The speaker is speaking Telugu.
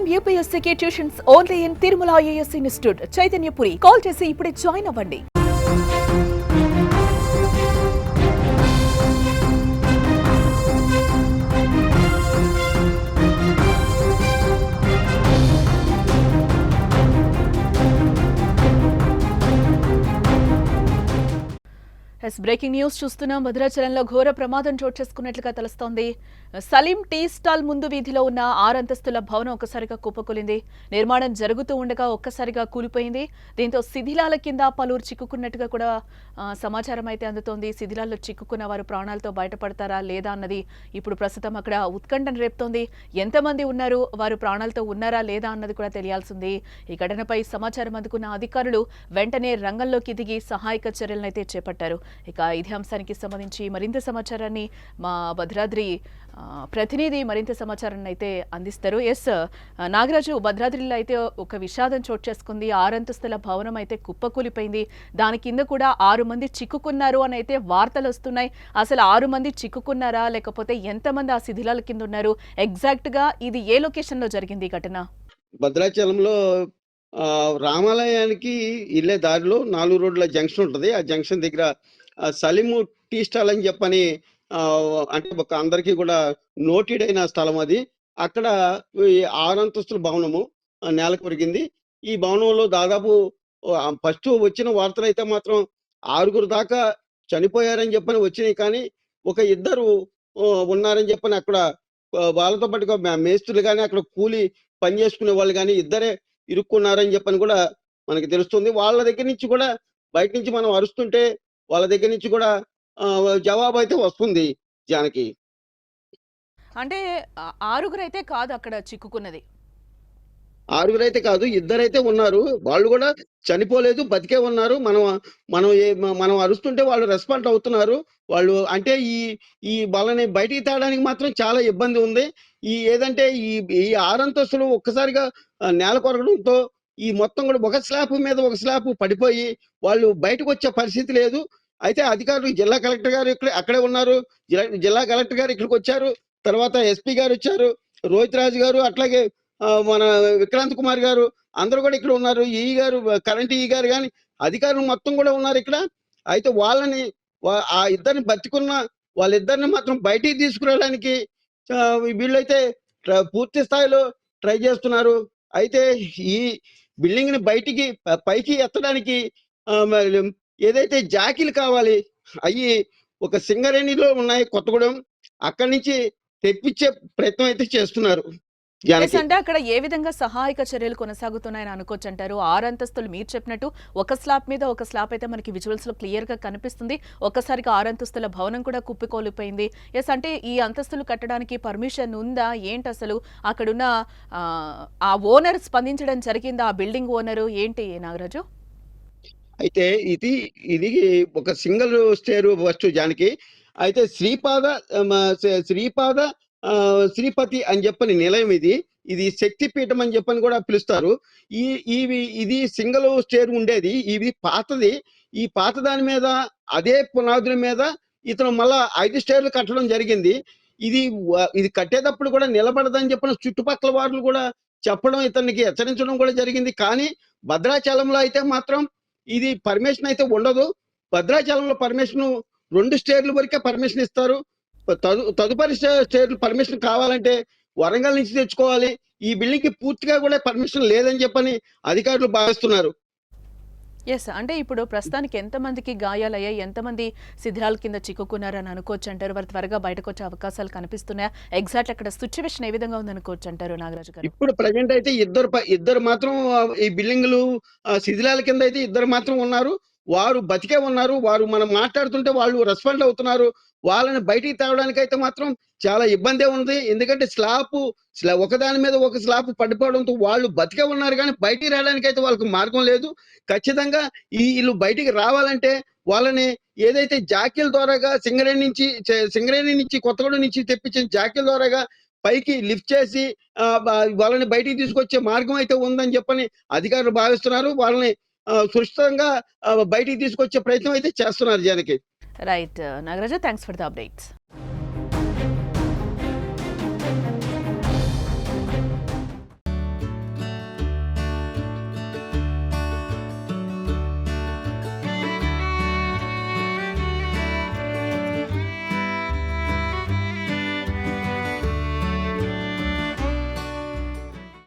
IIM UPSC tuitions only in Tirumala IAS institute Chaitanyapuri. Call చేసి ఇప్పుడే జాయిన్ అవ్వండి. బ్రేకింగ్ న్యూస్ చూస్తున్నాం. భద్రాచలంలో ఘోర ప్రమాదం చోటు చేసుకున్నట్లుగా తెలుస్తోంది. సలీం టీ స్టాల్ ముందు వీధిలో ఉన్న 6 అంతస్తుల భవనం ఒక్కసారిగా కుప్పకూలింది. నిర్మాణం జరుగుతూ ఉండగా ఒక్కసారిగా కూలిపోయింది. దీంతో శిథిలాల కింద పలువురు చిక్కుకున్నట్టుగా కూడా సమాచారం అయితే అందుతోంది. శిథిలాల్లో చిక్కుకున్న వారు ప్రాణాలతో బయటపడతారా లేదా అన్నది ఇప్పుడు ప్రస్తుతం అక్కడ ఉత్కంఠను రేపుతోంది. ఎంతమంది ఉన్నారు, వారు ప్రాణాలతో ఉన్నారా లేదా అన్నది కూడా తెలియాల్సింది. ఈ ఘటనపై సమాచారం అందుకున్న అధికారులు వెంటనే రంగంలోకి దిగి సహాయక చర్యలను అయితే చేపట్టారు. ఇక ఇదే అంశానికి సంబంధించి మరింత సమాచారాన్ని మా భద్రాద్రి ప్రతినిధి మరింత సమాచారాన్ని అయితే అందిస్తారు. నాగరాజు, భద్రాద్రిలో అయితే ఒక విషాదం చోటు చేసుకుంది. 6 అంతస్తుల భవనం అయితే కుప్పకూలిపోయింది. దాని కింద కూడా 6 మంది చిక్కుకున్నారు అని అయితే వార్తలు వస్తున్నాయి. అసలు 6 మంది చిక్కుకున్నారా, లేకపోతే ఎంతమంది ఆ శిథిలాల కింద ఉన్నారు? ఎగ్జాక్ట్ గా ఇది ఏ లొకేషన్ లో జరిగింది ఈ ఘటన? భద్రాచలంలో రామాలయానికి వెళ్ళే దారిలో 4 రోడ్ల జంక్షన్ ఉంటుంది. ఆ జంక్షన్ దగ్గర సలీము టీ స్టాల్ అని చెప్పని అంటే ఒక అందరికీ కూడా నోటెడ్ అయిన స్థలం అది. అక్కడ ఈ 6 అంతస్తుల భవనము నేలకు కొరిగింది. ఈ భవనంలో దాదాపు ఫస్ట్ వచ్చిన వార్తలు అయితే మాత్రం 6 దాకా చనిపోయారని చెప్పని వచ్చినాయి. కానీ ఒక ఇద్దరు ఉన్నారని చెప్పని అక్కడ వాళ్ళతో పాటుగా మేస్త్రులు కానీ అక్కడ కూలి పని చేసుకునే వాళ్ళు కానీ ఇద్దరే ఇరుక్కున్నారని చెప్పని కూడా మనకి తెలుస్తుంది. వాళ్ళ దగ్గర నుంచి కూడా బయట నుంచి మనం అరుస్తుంటే వాళ్ళ దగ్గర నుంచి కూడా జవాబు అయితే వస్తుంది జానకి. అంటే 6 అయితే కాదు అక్కడ చిక్కుకున్నది. 6 అయితే కాదు, ఇద్దరైతే ఉన్నారు. వాళ్ళు కూడా చనిపోలేదు, బతికే ఉన్నారు. మనం అరుస్తుంటే వాళ్ళు రెస్పాండ్ అవుతున్నారు. వాళ్ళు అంటే ఈ వాళ్ళని బయటికి తేడానికి మాత్రం చాలా ఇబ్బంది ఉంది. ఏదంటే ఈ 6 అంతస్తులు ఒక్కసారిగా నేల కొరగడంతో ఈ మొత్తం కూడా ఒక స్లాబ్ మీద ఒక స్లాబ్ పడిపోయి వాళ్ళు బయటకు వచ్చే పరిస్థితి లేదు. అయితే అధికారులు జిల్లా కలెక్టర్ గారు అక్కడే ఉన్నారు. జిల్లా కలెక్టర్ గారు ఇక్కడికి వచ్చారు. తర్వాత ఎస్పీ గారు వచ్చారు, రోహిత్ రాజు గారు, అట్లాగే మన విక్రాంత్ కుమార్ గారు అందరూ కూడా ఇక్కడ ఉన్నారు. ఈ గారు, కరెంట్ ఈ గారు కానీ అధికారులు మొత్తం కూడా ఉన్నారు ఇక్కడ. అయితే వాళ్ళని ఆ ఇద్దరిని బతికున్న వాళ్ళిద్దరిని మాత్రం బయటికి తీసుకురావడానికి వీళ్ళైతే పూర్తి స్థాయిలో ట్రై చేస్తున్నారు. అయితే ఈ బిల్డింగ్ ని పైకి ఎత్తడానికి ఏదైతే జాకీలు కావాలి అవి ఒక సింగరేణిలో ఉన్నాయి కొత్తగూడెం, అక్కడి నుంచి తెప్పించే ప్రయత్నం అయితే చేస్తున్నారు. అంటే అక్కడ ఏ విధంగా సహాయక చర్యలు కొనసాగుతున్నాయని అనుకోవచ్చు అంటారు? 6 అంతస్తులు మీరు చెప్పినట్టు ఒక స్లాబ్ మీద ఒక స్లాబ్ అయితే మనకి విజువల్స్ లో క్లియర్ గా కనిపిస్తుంది. ఒక్కసారిగా 6 అంతస్తుల భవనం కూడా కుప్పికోలిపోయింది. అంటే ఈ అంతస్తులు కట్టడానికి పర్మిషన్ ఉందా ఏంటి? అసలు అక్కడున్న ఆ ఓనర్ స్పందించడం జరిగిందా? ఆ బిల్డింగ్ ఓనరు ఏంటి నాగరాజు? అయితే ఇది ఒక సింగిల్ స్టేర్ ఫస్ట్ జానకి. అయితే శ్రీపతి అని చెప్పని నిలయం ఇది శక్తిపీఠం అని చెప్పని కూడా పిలుస్తారు. ఇది సింగిల్ స్టేర్ ఉండేది. ఇది పాతది. ఈ పాత దాని మీద అదే పునాదుల మీద ఇతను మళ్ళా 5 స్టేర్లు కట్టడం జరిగింది. ఇది కట్టేటప్పుడు కూడా నిలబడదని చెప్పిన చుట్టుపక్కల వాళ్ళు కూడా చెప్పడం, ఇతనికి హెచ్చరించడం కూడా జరిగింది. కానీ భద్రాచలంలో అయితే మాత్రం ఇది పర్మిషన్ అయితే ఉండదు. భద్రాచలంలో పర్మిషన్ 2 స్టేర్ల వరకే పర్మిషన్ ఇస్తారు. తదుపరి స్టేర్లు పర్మిషన్ కావాలంటే వరంగల్ నుంచి తెచ్చుకోవాలి. ఈ బిల్డింగ్ కి పూర్తిగా కూడా పర్మిషన్ లేదని చెప్పని అధికారులు భావిస్తున్నారు. అంటే ఇప్పుడు ప్రస్తుతానికి ఎంతమందికి గాయాలయ్యాయి, ఎంతమంది శిథిలాల కింద చిక్కుకున్నారని అనుకోవచ్చు అంటారు? వారు త్వరగా బయటకు వచ్చే అవకాశాలు కనిపిస్తున్నాయా? ఎగ్జాక్ట్ అక్కడ సిచ్యువేషన్ ఏ విధంగా ఉంది అనుకోవచ్చు అంటారు నాగరాజు గారు? ఇప్పుడు ప్రజెంట్ అయితే ఇద్దరు మాత్రం ఈ బిల్డింగ్లు శిథిలాల కింద అయితే ఇద్దరు మాత్రం ఉన్నారు. వారు బతికే ఉన్నారు. వారు మనం మాట్లాడుతుంటే వాళ్ళు రెస్పాండ్ అవుతున్నారు. వాళ్ళని బయటికి తేవడానికి అయితే మాత్రం చాలా ఇబ్బందే ఉంది. ఎందుకంటే ఒకదాని మీద ఒక స్లాబ్ పడిపోవడంతో వాళ్ళు బతికే ఉన్నారు, కానీ బయటికి రావడానికి అయితే వాళ్ళకి మార్గం లేదు. ఖచ్చితంగా వీళ్ళు బయటికి రావాలంటే వాళ్ళని ఏదైతే జాకీల ద్వారాగా సింగరేణి నుంచి కొత్తగూడెం నుంచి తెప్పించిన జాకీల ద్వారాగా పైకి లిఫ్ట్ చేసి వాళ్ళని బయటికి తీసుకొచ్చే మార్గం అయితే ఉందని చెప్పని అధికారులు భావిస్తున్నారు. వాళ్ళని సురక్షితంగా బయటికి తీసుకొచ్చే ప్రయత్నం అయితే చేస్తున్నారు Janaki. Right Nagaraju, thanks for the updates.